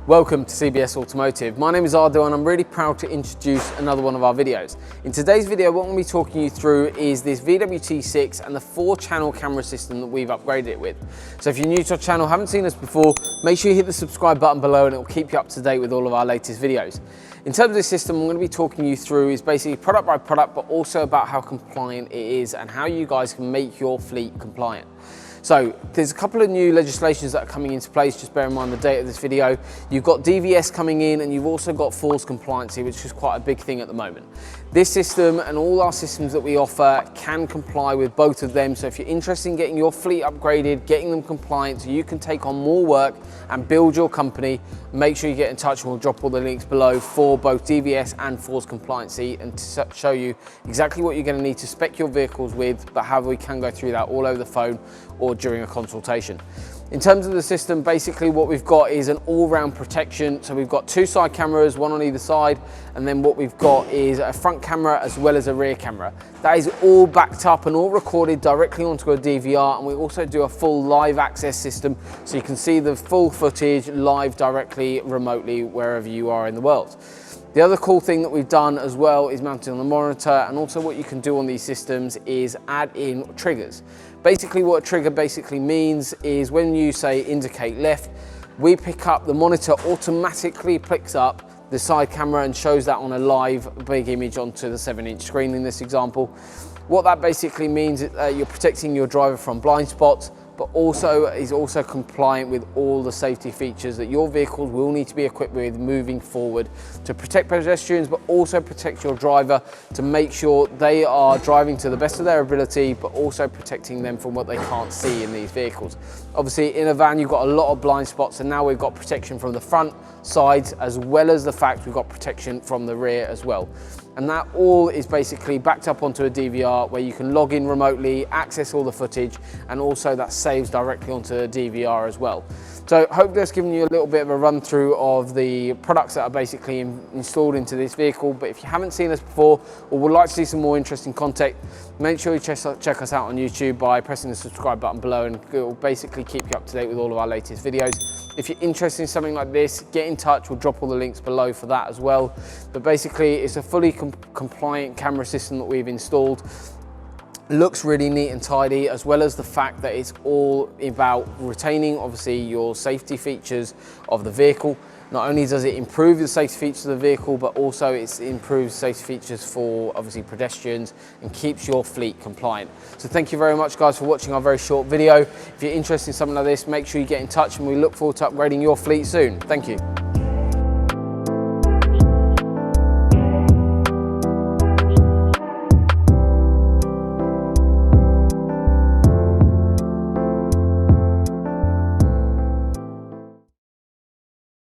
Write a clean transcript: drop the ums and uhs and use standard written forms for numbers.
Welcome to CBS Automotive. My name is Ardil and I'm really proud to introduce another one of our videos. In today's video, what I'm going to be talking you through is this VW-T6 and the 4-channel camera system that we've upgraded it with. So if you're new to our channel, haven't seen us before, make sure you hit the subscribe button below and it will keep you up to date with all of our latest videos. In terms of this system, I'm going to be talking you through is basically product by product, but also about how compliant it is and how you guys can make your fleet compliant. So there's a couple of new legislations that are coming into place, just bear in mind the date of this video. You've got DVS coming in and you've also got FORS compliancy, which is quite a big thing at the moment. This system and all our systems that we offer can comply with both of them. So if you're interested in getting your fleet upgraded, getting them compliant so you can take on more work and build your company, make sure you get in touch and we'll drop all the links below for both DVS and FORS compliancy and to show you exactly what you're going to need to spec your vehicles with, but how we can go through that all over the phone or during a consultation. In terms of the system, basically what we've got is an all-round protection. So we've got 2 side cameras, 1 on either side, and then what we've got is a front camera as well as a rear camera. That is all backed up and all recorded directly onto a DVR, and we also do a full live access system so you can see the full footage live directly remotely wherever you are in the world. The other cool thing that we've done as well is mounted on the monitor, and also what you can do on these systems is add in triggers. Basically what a trigger basically means is when you say indicate left, we pick up, the monitor automatically picks up the side camera and shows that on a live big image onto the 7-inch screen in this example. What that basically means is you're protecting your driver from blind spots, but also is also compliant with all the safety features that your vehicles will need to be equipped with moving forward to protect pedestrians, but also protect your driver to make sure they are driving to the best of their ability, but also protecting them from what they can't see in these vehicles. Obviously in a van you've got a lot of blind spots, and now we've got protection from the front, sides, as well as the fact we've got protection from the rear as well. And that all is basically backed up onto a DVR where you can log in remotely, access all the footage, and also that saves directly onto the DVR as well. So hopefully that's given you a little bit of a run through of the products that are basically installed into this vehicle. But if you haven't seen us before or would like to see some more interesting content, make sure you check us out on YouTube by pressing the subscribe button below, and it will basically keep you up to date with all of our latest videos. If you're interested in something like this, get in touch. We'll drop all the links below for that as well. But basically, it's a fully compliant camera system that we've installed. Looks really neat and tidy, as well as the fact that it's all about retaining obviously your safety features of the vehicle. Not only does it improve the safety features of the vehicle, but also it improves safety features for obviously pedestrians and keeps your fleet compliant. So thank you very much guys for watching our very short video. If you're interested in something like this, make sure you get in touch and we look forward to upgrading your fleet soon. Thank you.